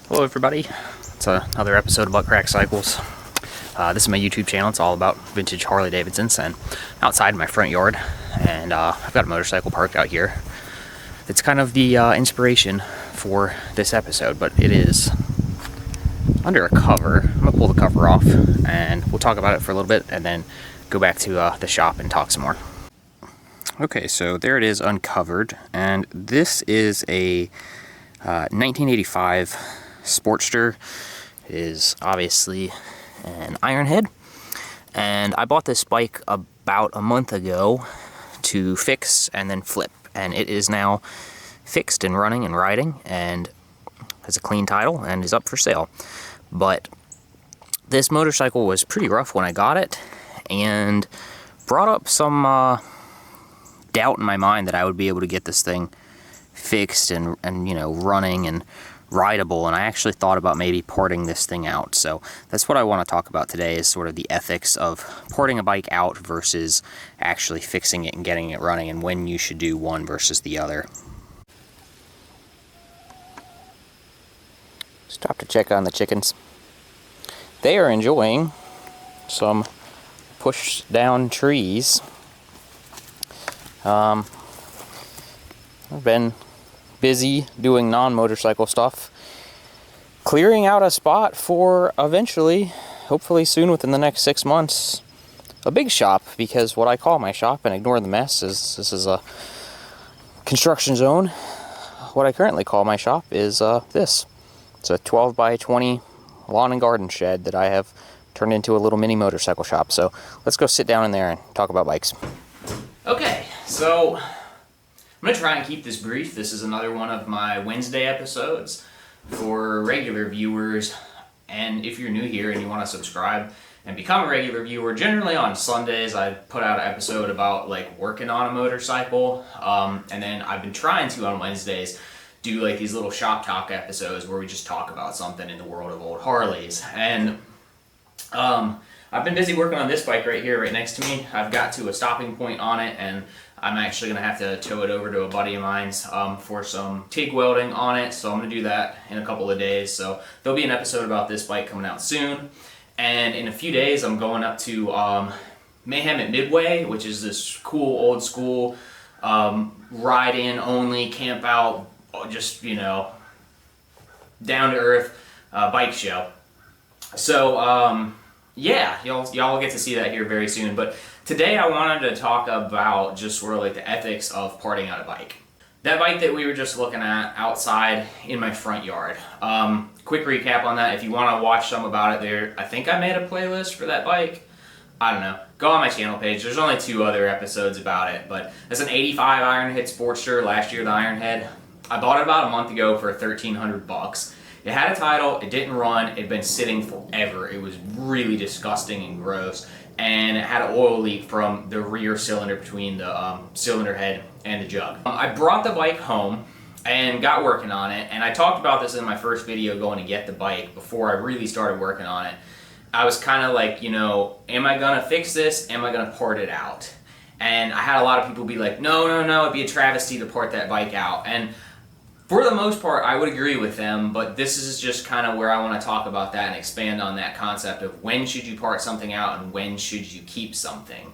Hello everybody, it's another episode of Butt Crack Cycles. This is my YouTube channel. It's all about vintage Harley Davidsons, and outside my front yard, and I've got a motorcycle parked out here. It's kind of the inspiration for this episode, but it is under a cover. I'm going to pull the cover off and we'll talk about it for a little bit and then go back to the shop and talk some more. Okay, so there it is uncovered, and this is a 1985 Sportster. It is obviously an iron head, and I bought this bike about a month ago to fix and then flip, and it is now fixed and running and riding and has a clean title and is up for sale. But this motorcycle was pretty rough when I got it and brought up some doubt in my mind that I would be able to get this thing fixed and you know, running and rideable, and I actually thought about maybe porting this thing out. So that's what I want to talk about today, is sort of the ethics of porting a bike out versus actually fixing it and getting it running, and when you should do one versus the other. Stop to check on the chickens. They are enjoying some push down trees. I've been busy doing non-motorcycle stuff, clearing out a spot for eventually, hopefully soon within the next 6 months, a big shop, because what I call my shop, and ignore the mess, is this is a construction zone. What I currently call my shop is this. It's a 12 by 20 lawn and garden shed that I have turned into a little mini motorcycle shop. So let's go sit down in there and talk about bikes. Okay, so I'm going to try and keep this brief. This is another one of my Wednesday episodes for regular viewers, and if you're new here and you want to subscribe and become a regular viewer, generally on Sundays I put out an episode about like working on a motorcycle, and then I've been trying to on Wednesdays do like these little shop talk episodes where we just talk about something in the world of old Harleys. And I've been busy working on this bike right here, right next to me. I've got to a stopping point on it, and I'm actually going to have to tow it over to a buddy of mine's for some TIG welding on it, so I'm going to do that in a couple of days. So there'll be an episode about this bike coming out soon. And in a few days, I'm going up to Mayhem at Midway, which is this cool old school ride-in only, camp out, just, you know, down-to-earth bike show. So yeah, y'all get to see that here very soon. But today I wanted to talk about just sort of like the ethics of parting out a bike. That bike that we were just looking at outside in my front yard. Quick recap on that. If you want to watch some about it there, I think I made a playlist for that bike. I don't know. Go on my channel page. There's only 2 other episodes about it. But it's an 85 Ironhead Sportster, last year the Ironhead. I bought it about a month ago for $1,300. It had a title, it didn't run, it'd been sitting forever. It was really disgusting and gross, and it had an oil leak from the rear cylinder between the cylinder head and the jug. I brought the bike home and got working on it, and I talked about this in my first video going to get the bike before I really started working on it. I was kind of like, you know, am I gonna fix this? Am I gonna part it out? And I had a lot of people be like, no, it'd be a travesty to part that bike out. And for the most part, I would agree with them, but this is just kind of where I want to talk about that and expand on that concept of when should you part something out and when should you keep something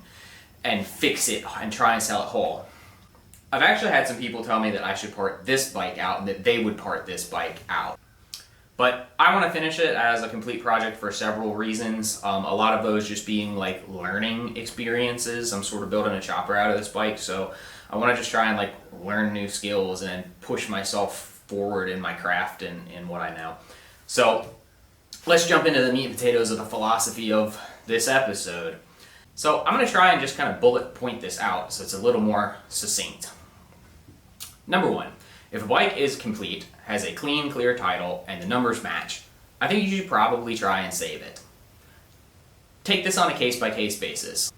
and fix it and try and sell it whole. I've actually had some people tell me that I should part this bike out and that they would part this bike out. But I want to finish it as a complete project for several reasons. A lot of those just being like learning experiences. I'm sort of building a chopper out of this bike, so I want to just try and like learn new skills and push myself forward in my craft and what I know. So let's jump into the meat and potatoes of the philosophy of this episode. So I'm going to try and just kind of bullet point this out so it's a little more succinct. Number 1, if a bike is complete, has a clean, clear title, and the numbers match, I think you should probably try and save it. Take this on a case-by-case basis.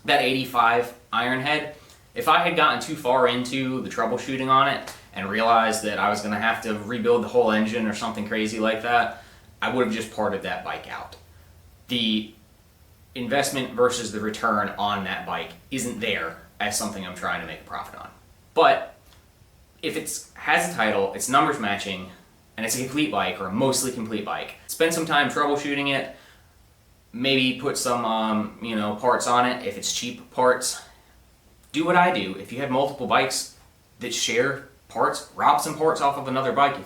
That 85 Ironhead, if I had gotten too far into the troubleshooting on it and realized that I was going to have to rebuild the whole engine or something crazy like that, I would have just parted that bike out. The investment versus the return on that bike isn't there as something I'm trying to make a profit on. But if it has a title, it's numbers matching, and it's a complete bike or a mostly complete bike, spend some time troubleshooting it, maybe put some parts on it if it's cheap parts. Do what I do. If you have multiple bikes that share parts, rob some parts off of another bike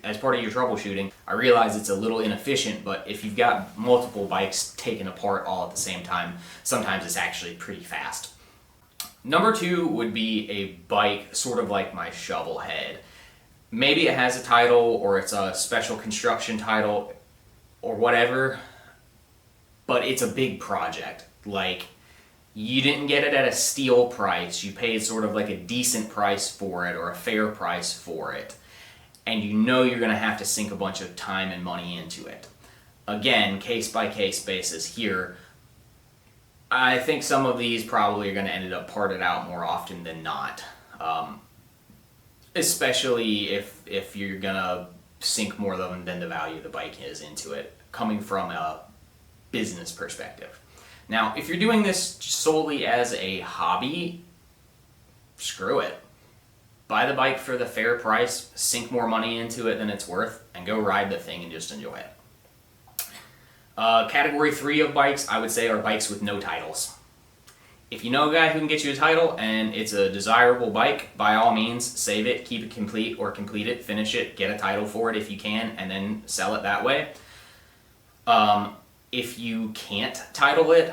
as part of your troubleshooting. I realize it's a little inefficient, but if you've got multiple bikes taken apart all at the same time, sometimes it's actually pretty fast. Number 2 would be a bike sort of like my shovel head. Maybe it has a title, or it's a special construction title, or whatever, but it's a big project. Like, you didn't get it at a steal price. You paid sort of like a decent price for it, or a fair price for it. And you know you're going to have to sink a bunch of time and money into it. Again, case by case basis here. I think some of these probably are going to end up parted out more often than not. Especially if you're going to sink more than the value of the bike is into it, coming from a business perspective. Now, if you're doing this solely as a hobby, screw it. Buy the bike for the fair price, sink more money into it than it's worth, and go ride the thing and just enjoy it. Category 3 of bikes, I would say, are bikes with no titles. If you know a guy who can get you a title and it's a desirable bike, by all means, save it, keep it complete, or complete it, finish it, get a title for it if you can, and then sell it that way. If you can't title it,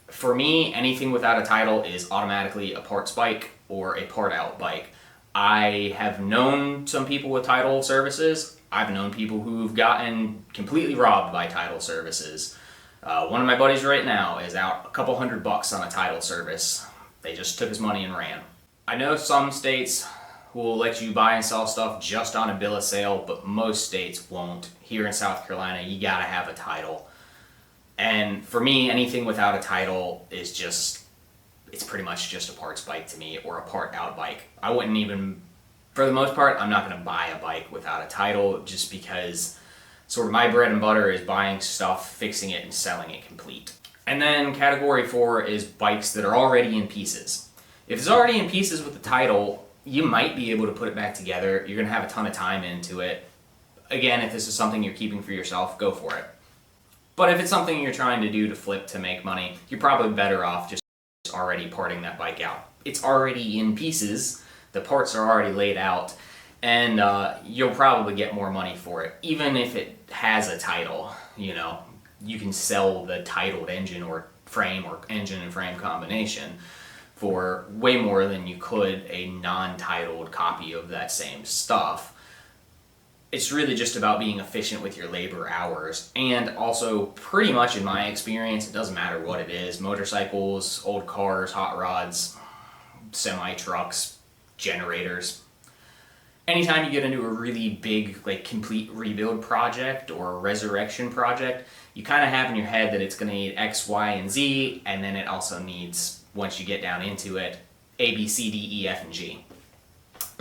for me, anything without a title is automatically a parts bike or a part out bike. I have known some people with title services. I've known people who've gotten completely robbed by title services. One of my buddies right now is out a couple $100 on a title service. They just took his money and ran. I know some states will let you buy and sell stuff just on a bill of sale, but most states won't. Here in South Carolina, you gotta have a title. And for me, anything without a title is it's pretty much just a parts bike to me, or a part out bike. I wouldn't even, for the most part, I'm not gonna buy a bike without a title, just because sort of my bread and butter is buying stuff, fixing it, and selling it complete. And then category 4 is bikes that are already in pieces. If it's already in pieces with the title, you might be able to put it back together. You're gonna have a ton of time into it. Again, if this is something you're keeping for yourself, go for it. But if it's something you're trying to do to flip to make money, you're probably better off just already parting that bike out. It's already in pieces, the parts are already laid out, and you'll probably get more money for it. Even if it has a title, you can sell the titled engine or frame, or engine and frame combination, for way more than you could a non-titled copy of that same stuff. It's really just about being efficient with your labor hours, and also pretty much in my experience, it doesn't matter what it is, motorcycles, old cars, hot rods, semi-trucks, generators. Anytime you get into a really big, complete rebuild project or a resurrection project, you kind of have in your head that it's going to need X, Y, and Z, and then it also needs, once you get down into it, A, B, C, D, E, F, and G.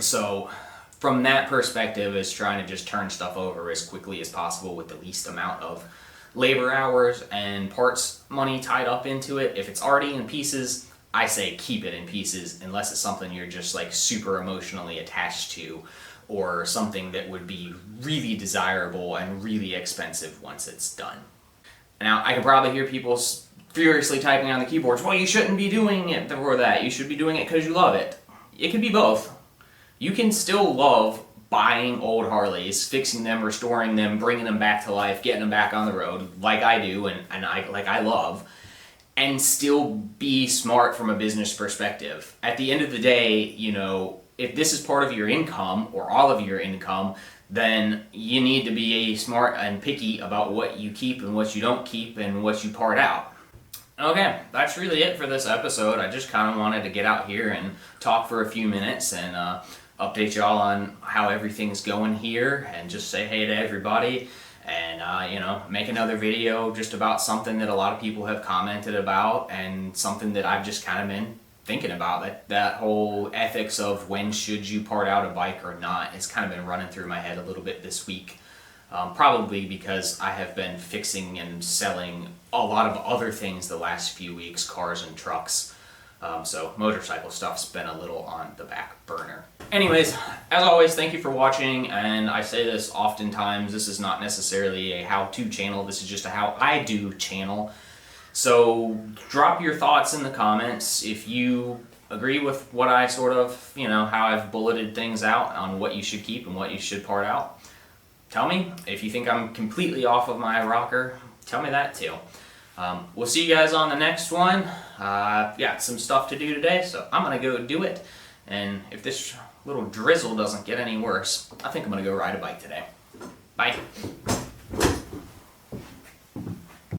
So from that perspective, is trying to just turn stuff over as quickly as possible with the least amount of labor hours and parts money tied up into it. If it's already in pieces, I say keep it in pieces, unless it's something you're just super emotionally attached to, or something that would be really desirable and really expensive once it's done. Now, I can probably hear people furiously typing on the keyboards, well, you shouldn't be doing it for that. You should be doing it because you love it. It can be both. You can still love buying old Harleys, fixing them, restoring them, bringing them back to life, getting them back on the road, like I do and I love, and still be smart from a business perspective. At the end of the day, if this is part of your income or all of your income, then you need to be smart and picky about what you keep and what you don't keep and what you part out. Okay, that's really it for this episode. I just kind of wanted to get out here and talk for a few minutes and update y'all on how everything's going here, and just say hey to everybody, and make another video just about something that a lot of people have commented about, and something that I've just kind of been thinking about. That whole ethics of when should you part out a bike or not has kind of been running through my head a little bit this week. Probably because I have been fixing and selling a lot of other things the last few weeks, cars and trucks. So motorcycle stuff's been a little on the back burner. Anyways, as always, thank you for watching, and I say this oftentimes, this is not necessarily a how-to channel, this is just a how I do channel. So drop your thoughts in the comments if you agree with what I sort of, how I've bulleted things out on what you should keep and what you should part out. Tell me. If you think I'm completely off of my rocker, tell me that too. We'll see you guys on the next one. Got some stuff to do today, so I'm going to go do it. And if this little drizzle doesn't get any worse, I think I'm going to go ride a bike today. Bye.